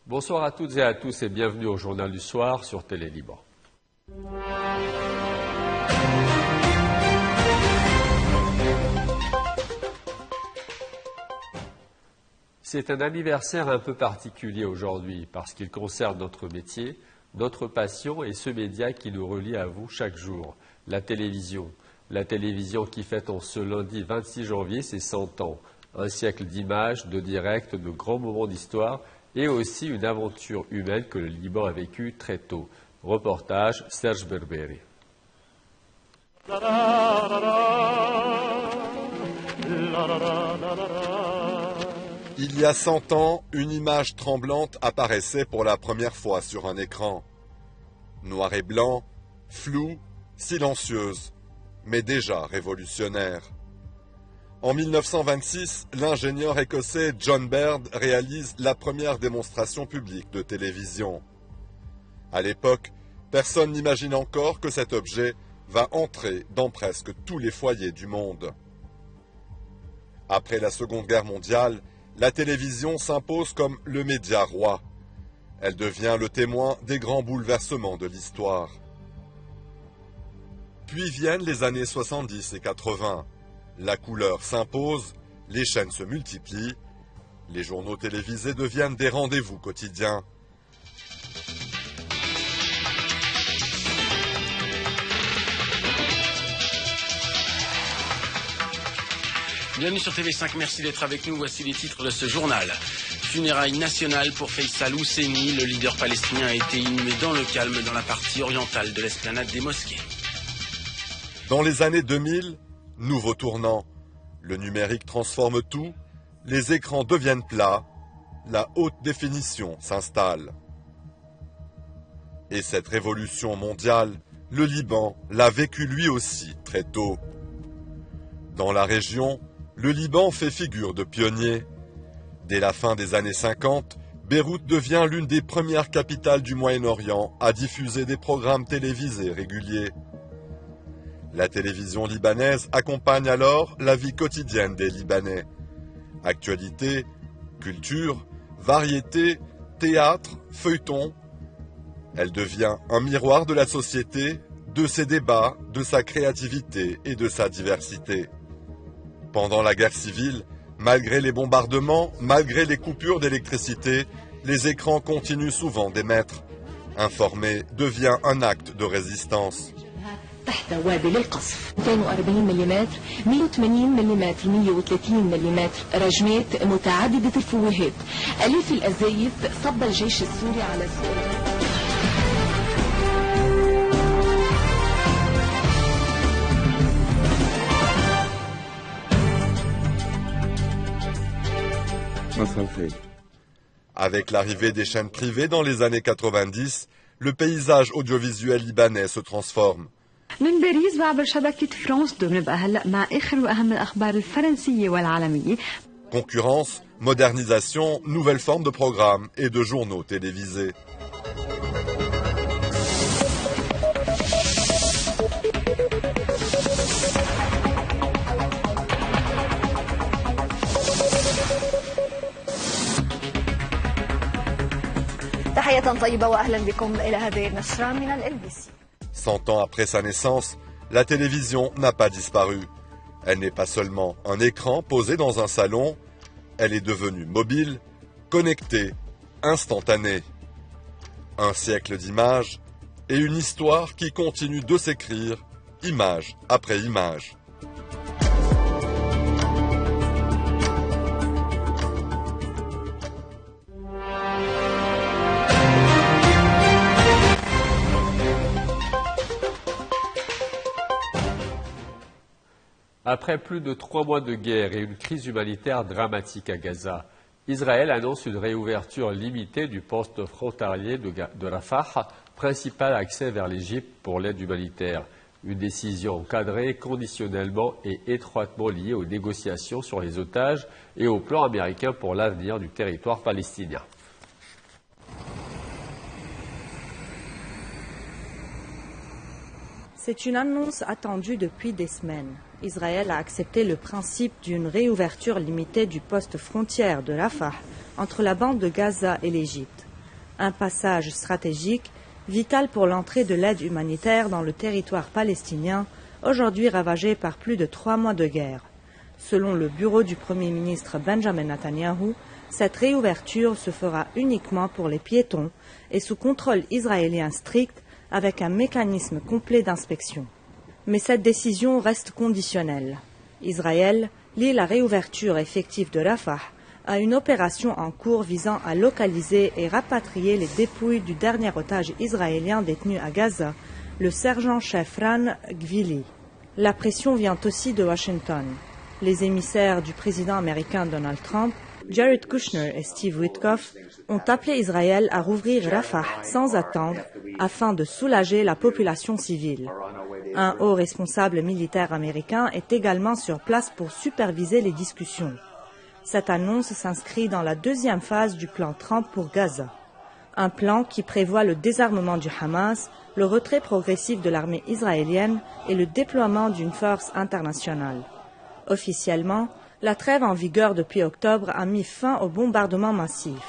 Bonsoir à toutes et à tous et bienvenue au Journal du Soir sur Télé Liban. C'est un anniversaire un peu particulier aujourd'hui parce qu'il concerne notre métier, notre passion et ce média qui nous relie à vous chaque jour, la télévision. La télévision qui fête en ce lundi 26 janvier ses 100 ans. Un siècle d'images, de directs, de grands moments d'histoire et aussi une aventure humaine que le Liban a vécue très tôt. Reportage Serge Berberi. Il y a 100 ans, une image tremblante apparaissait pour la première fois sur un écran. Noir et blanc, floue, silencieuse, mais déjà révolutionnaire. En 1926, l'ingénieur écossais John Baird réalise la première démonstration publique de télévision. À l'époque, personne n'imagine encore que cet objet va entrer dans presque tous les foyers du monde. Après la Seconde Guerre mondiale, la télévision s'impose comme le média roi. Elle devient le témoin des grands bouleversements de l'histoire. Puis viennent les années 70 et 80. La couleur s'impose, les chaînes se multiplient, les journaux télévisés deviennent des rendez-vous quotidiens. Bienvenue sur TV5, merci d'être avec nous. Voici les titres de ce journal. Funérailles nationales pour Faisal Husseini. Le leader palestinien a été inhumé dans le calme dans la partie orientale de l'esplanade des mosquées. Dans les années 2000, nouveau tournant. Le numérique transforme tout, les écrans deviennent plats, la haute définition s'installe. Et cette révolution mondiale, le Liban l'a vécue lui aussi très tôt. Dans la région, le Liban fait figure de pionnier. Dès la fin des années 50, Beyrouth devient l'une des premières capitales du Moyen-Orient à diffuser des programmes télévisés réguliers. La télévision libanaise accompagne alors la vie quotidienne des Libanais. Actualité, culture, variété, théâtre, feuilleton. Elle devient un miroir de la société, de ses débats, de sa créativité et de sa diversité. Pendant la guerre civile, malgré les bombardements, malgré les coupures d'électricité, les écrans continuent souvent d'émettre. Informer devient un acte de résistance. تحت وابل القصف 240 ملم 180 ملم 130 ملم رجمات متعددة الفوهات أليف الأزايز صب الجيش السوري على سوريا. Avec l'arrivée des chaînes privées dans les années 90, le paysage audiovisuel libanais se transforme. من باريس وعبر شبكة فرانس 2 بنبقى هلأ مع آخر وأهم الأخبار الفرنسية والعالمية. Concurrence, modernisation, nouvelles formes de programmes et de journaux télévisés. تحية طيبة وأهلا بكم إلى هذه النشرة من الLBC. 100 ans après sa naissance, la télévision n'a pas disparu. Elle n'est pas seulement un écran posé dans un salon, elle est devenue mobile, connectée, instantanée. Un siècle d'images et une histoire qui continue de s'écrire, image après image. Après plus de 3 mois de guerre et une crise humanitaire dramatique à Gaza, Israël annonce une réouverture limitée du poste frontalier de Rafah, principal accès vers l'Égypte pour l'aide humanitaire. Une décision encadrée conditionnellement et étroitement liée aux négociations sur les otages et au plan américain pour l'avenir du territoire palestinien. C'est une annonce attendue depuis des semaines. Israël a accepté le principe d'une réouverture limitée du poste frontière de Rafah entre la bande de Gaza et l'Égypte. un passage stratégique vital pour l'entrée de l'aide humanitaire dans le territoire palestinien, aujourd'hui ravagé par plus de 3 mois de guerre. Selon le bureau du Premier ministre Benjamin Netanyahu, cette réouverture se fera uniquement pour les piétons et sous contrôle israélien strict avec un mécanisme complet d'inspection. Mais cette décision reste conditionnelle. Israël lie la réouverture effective de Rafah à une opération en cours visant à localiser et rapatrier les dépouilles du dernier otage israélien détenu à Gaza, le sergent-chef Ran Gvili. La pression vient aussi de Washington. Les émissaires du président américain Donald Trump, Jared Kushner et Steve Witkoff, ont appelé Israël à rouvrir Rafah sans attendre afin de soulager la population civile. Un haut responsable militaire américain est également sur place pour superviser les discussions. Cette annonce s'inscrit dans la deuxième phase du plan Trump pour Gaza. Un plan qui prévoit le désarmement du Hamas, le retrait progressif de l'armée israélienne et le déploiement d'une force internationale. Officiellement, la trêve en vigueur depuis octobre a mis fin au bombardement massif.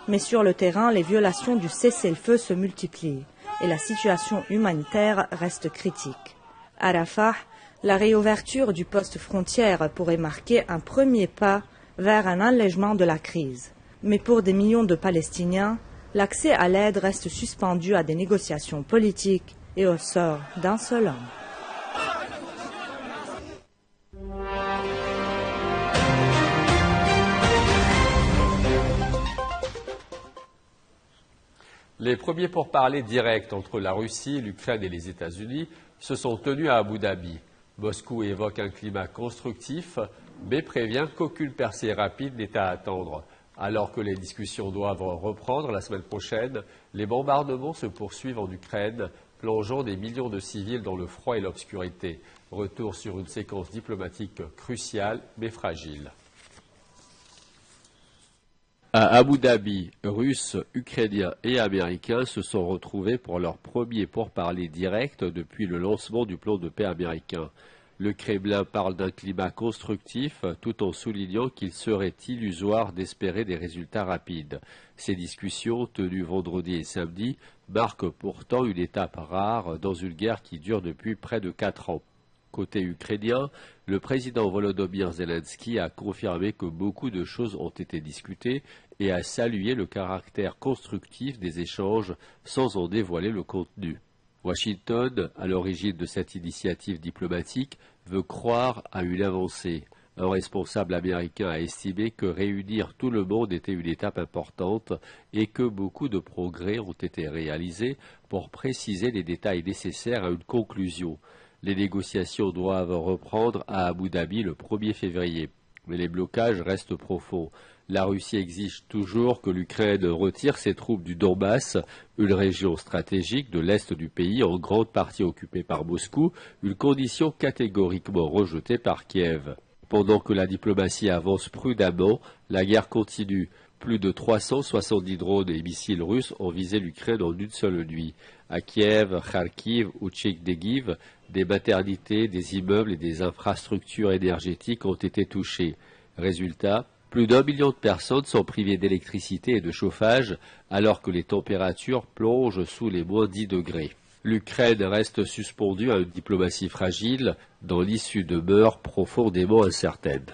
Mais sur le terrain, les violations du cessez-le-feu se multiplient et la situation humanitaire reste critique. À Rafah, la réouverture du poste frontière pourrait marquer un premier pas vers un allègement de la crise. Mais pour des millions de Palestiniens, l'accès à l'aide reste suspendu à des négociations politiques et au sort d'un seul homme. Les premiers pourparlers directs entre la Russie, l'Ukraine et les États-Unis se sont tenus à Abu Dhabi. Moscou évoque un climat constructif, mais prévient qu'aucune percée rapide n'est à attendre. Alors que les discussions doivent reprendre la semaine prochaine, les bombardements se poursuivent en Ukraine, plongeant des millions de civils dans le froid et l'obscurité. Retour sur une séquence diplomatique cruciale mais fragile. À Abu Dhabi, Russes, Ukrainiens et Américains se sont retrouvés pour leur premier pourparlers direct depuis le lancement du plan de paix américain. Le Kremlin parle d'un climat constructif tout en soulignant qu'il serait illusoire d'espérer des résultats rapides. Ces discussions, tenues vendredi et samedi, marquent pourtant une étape rare dans une guerre qui dure depuis près de 4 ans. Côté ukrainien, le président Volodymyr Zelensky a confirmé que beaucoup de choses ont été discutées et a salué le caractère constructif des échanges sans en dévoiler le contenu. Washington, à l'origine de cette initiative diplomatique, veut croire à une avancée. Un responsable américain a estimé que réunir tout le monde était une étape importante et que beaucoup de progrès ont été réalisés pour préciser les détails nécessaires à une conclusion. Les négociations doivent reprendre à Abu Dhabi le 1er février, mais les blocages restent profonds. La Russie exige toujours que l'Ukraine retire ses troupes du Donbass, une région stratégique de l'est du pays en grande partie occupée par Moscou, une condition catégoriquement rejetée par Kiev. Pendant que la diplomatie avance prudemment, la guerre continue. Plus de 370 drones et missiles russes ont visé l'Ukraine en une seule nuit. À Kiev, Kharkiv ou Tchernigov, des maternités, des immeubles et des infrastructures énergétiques ont été touchés. Résultat, plus d'1 million de personnes sont privées d'électricité et de chauffage alors que les températures plongent sous les moins 10 degrés. L'Ukraine reste suspendue à une diplomatie fragile dont l'issue demeure profondément incertaine.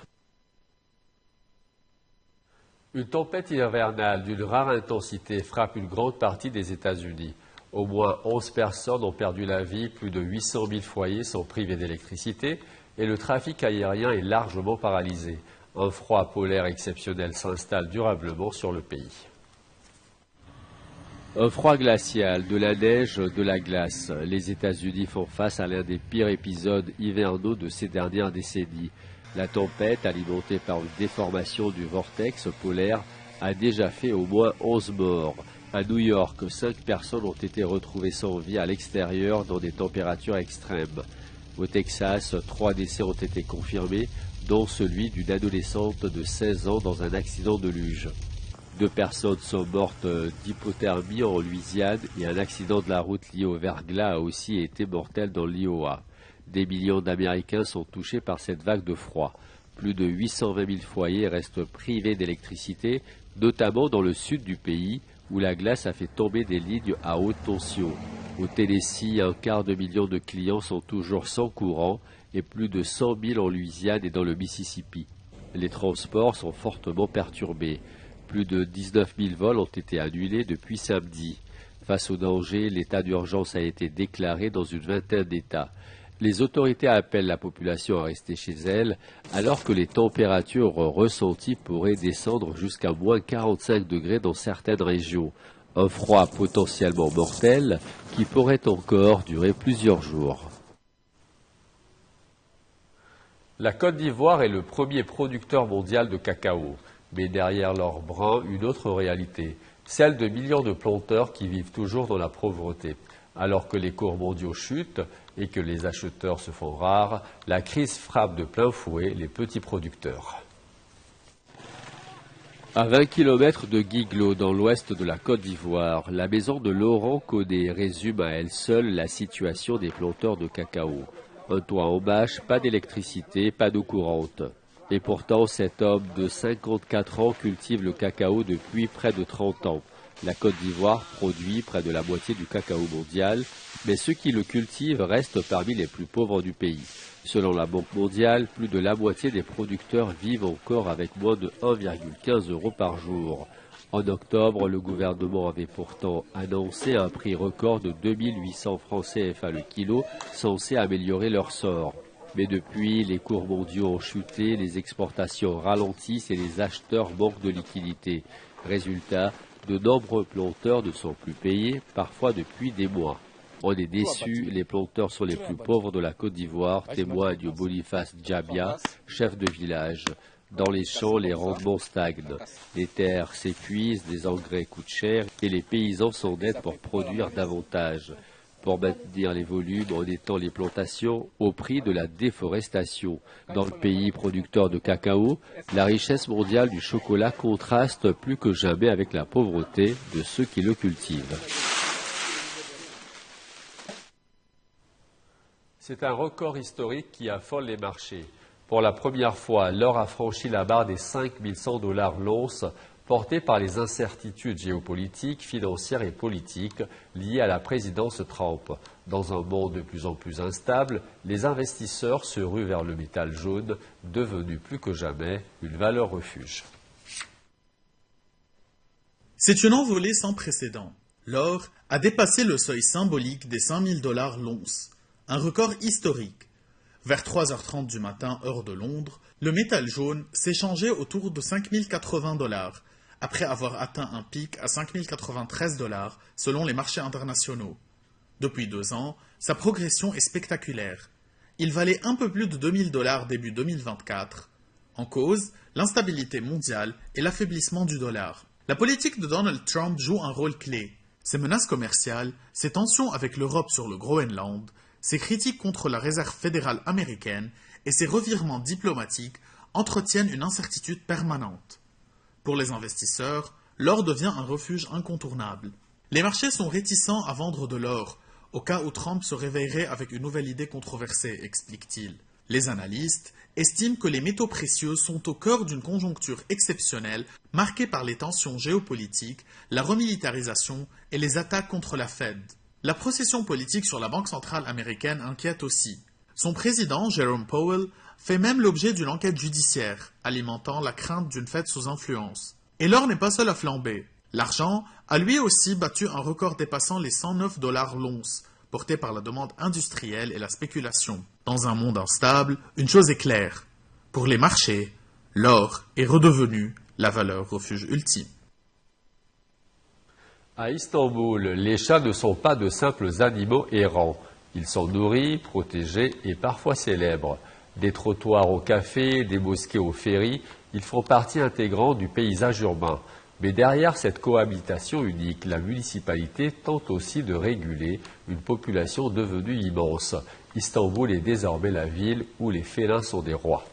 Une tempête hivernale d'une rare intensité frappe une grande partie des États-Unis. Au moins 11 personnes ont perdu la vie, plus de 800 000 foyers sont privés d'électricité et le trafic aérien est largement paralysé. Un froid polaire exceptionnel s'installe durablement sur le pays. Un froid glacial, de la neige, de la glace. Les États-Unis font face à l'un des pires épisodes hivernaux de ces dernières décennies. La tempête, alimentée par une déformation du vortex polaire, a déjà fait au moins 11 morts. À New York, 5 personnes ont été retrouvées sans vie à l'extérieur dans des températures extrêmes. Au Texas, 3 décès ont été confirmés, dont celui d'une adolescente de 16 ans dans un accident de luge. 2 personnes sont mortes d'hypothermie en Louisiane et un accident de la route lié au verglas a aussi été mortel dans l'Iowa. Des millions d'Américains sont touchés par cette vague de froid. Plus de 820 000 foyers restent privés d'électricité, notamment dans le sud du pays où la glace a fait tomber des lignes à haute tension. Au Tennessee, 250 000 de clients sont toujours sans courant et plus de 100 000 en Louisiane et dans le Mississippi. Les transports sont fortement perturbés. Plus de 19 000 vols ont été annulés depuis samedi. Face au danger, l'état d'urgence a été déclaré dans une vingtaine d'États. Les autorités appellent la population à rester chez elle, alors que les températures ressenties pourraient descendre jusqu'à moins 45 degrés dans certaines régions. Un froid potentiellement mortel qui pourrait encore durer plusieurs jours. La Côte d'Ivoire est le premier producteur mondial de cacao, mais derrière leur brun, une autre réalité, celle de millions de planteurs qui vivent toujours dans la pauvreté. Alors que les cours mondiaux chutent et que les acheteurs se font rares, la crise frappe de plein fouet les petits producteurs. À 20 km de Guiglo, dans l'ouest de la Côte d'Ivoire, la maison de Laurent Codet résume à elle seule la situation des planteurs de cacao. Un toit en bâche, pas d'électricité, pas d'eau courante. Et pourtant, cet homme de 54 ans cultive le cacao depuis près de 30 ans. La Côte d'Ivoire produit près de la moitié du cacao mondial, mais ceux qui le cultivent restent parmi les plus pauvres du pays. Selon la Banque mondiale, plus de la moitié des producteurs vivent encore avec moins de 1,15 € par jour. En octobre, le gouvernement avait pourtant annoncé un prix record de 2800 francs CFA le kilo, censé améliorer leur sort. Mais depuis, les cours mondiaux ont chuté, les exportations ralentissent et les acheteurs manquent de liquidités. Résultat, de nombreux planteurs ne sont plus payés, parfois depuis des mois. On est déçus, les planteurs sont les plus pauvres de la Côte d'Ivoire, témoigne Boniface Djabia, chef de village. Dans les champs, les rendements stagnent. Les terres s'épuisent, les engrais coûtent cher et les paysans s'endettent pour produire davantage. Pour maintenir les volumes, on étend les plantations au prix de la déforestation. Dans le pays producteur de cacao, la richesse mondiale du chocolat contraste plus que jamais avec la pauvreté de ceux qui le cultivent. C'est un record historique qui affole les marchés. Pour la première fois, l'or a franchi la barre des 5 100 $ l'once, porté par les incertitudes géopolitiques, financières et politiques liées à la présidence Trump. Dans un monde de plus en plus instable, les investisseurs se ruent vers le métal jaune, devenu plus que jamais une valeur refuge. C'est une envolée sans précédent. L'or a dépassé le seuil symbolique des 5 000 $ l'once, un record historique. Vers 3h30 du matin, heure de Londres, le métal jaune s'échangeait autour de 5 080 $, après avoir atteint un pic à 5 093 $ selon les marchés internationaux. Depuis 2 ans, sa progression est spectaculaire. Il valait un peu plus de 2 000 $ début 2024. En cause, l'instabilité mondiale et l'affaiblissement du dollar. La politique de Donald Trump joue un rôle clé. Ses menaces commerciales, ses tensions avec l'Europe sur le Groenland, ses critiques contre la Réserve fédérale américaine et ses revirements diplomatiques entretiennent une incertitude permanente. Pour les investisseurs, l'or devient un refuge incontournable. Les marchés sont réticents à vendre de l'or, au cas où Trump se réveillerait avec une nouvelle idée controversée, explique-t-il. Les analystes estiment que les métaux précieux sont au cœur d'une conjoncture exceptionnelle marquée par les tensions géopolitiques, la remilitarisation et les attaques contre la Fed. La procession politique sur la Banque centrale américaine inquiète aussi. Son président, Jerome Powell, fait même l'objet d'une enquête judiciaire, alimentant la crainte d'une Fed sous influence. Et l'or n'est pas seul à flamber. L'argent a lui aussi battu un record dépassant les 109 $ l'once, porté par la demande industrielle et la spéculation. Dans un monde instable, une chose est claire. Pour les marchés, l'or est redevenu la valeur refuge ultime. À Istanbul, les chats ne sont pas de simples animaux errants. Ils sont nourris, protégés et parfois célèbres. Des trottoirs au café, des mosquées au ferry, ils font partie intégrante du paysage urbain. Mais derrière cette cohabitation unique, la municipalité tente aussi de réguler une population devenue immense. Istanbul est désormais la ville où les félins sont des rois.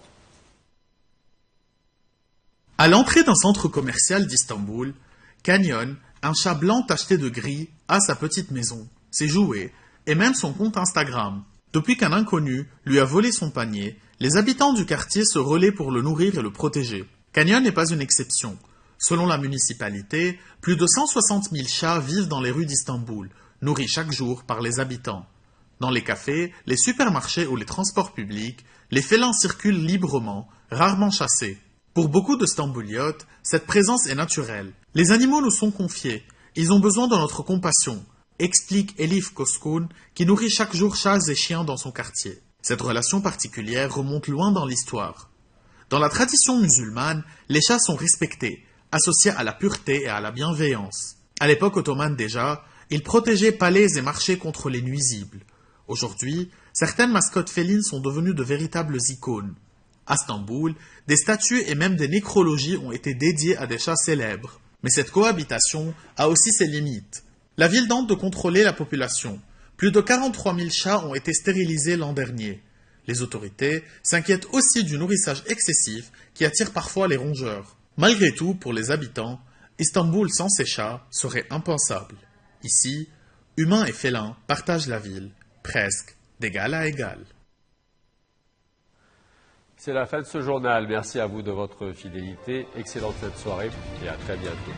À l'entrée d'un centre commercial d'Istanbul, Canyon, un chat blanc tacheté de gris, a sa petite maison, ses jouets et même son compte Instagram. Depuis qu'un inconnu lui a volé son panier, les habitants du quartier se relaient pour le nourrir et le protéger. Canyon n'est pas une exception. Selon la municipalité, plus de 160 000 chats vivent dans les rues d'Istanbul, nourris chaque jour par les habitants. Dans les cafés, les supermarchés ou les transports publics, les félins circulent librement, rarement chassés. Pour beaucoup de Stambouliotes, cette présence est naturelle. Les animaux nous sont confiés. Ils ont besoin de notre compassion, explique Elif Koskoun, qui nourrit chaque jour chats et chiens dans son quartier. Cette relation particulière remonte loin dans l'histoire. Dans la tradition musulmane, les chats sont respectés, associés à la pureté et à la bienveillance. À l'époque ottomane déjà, ils protégeaient palais et marchés contre les nuisibles. Aujourd'hui, certaines mascottes félines sont devenues de véritables icônes. À Istanbul, des statues et même des nécrologies ont été dédiées à des chats célèbres. Mais cette cohabitation a aussi ses limites. La ville tente de contrôler la population. Plus de 43 000 chats ont été stérilisés l'an dernier. Les autorités s'inquiètent aussi du nourrissage excessif qui attire parfois les rongeurs. Malgré tout, pour les habitants, Istanbul sans ces chats serait impensable. Ici, humains et félins partagent la ville, presque d'égal à égal. C'est la fin de ce journal. Merci à vous de votre fidélité. Excellente fin de soirée et à très bientôt.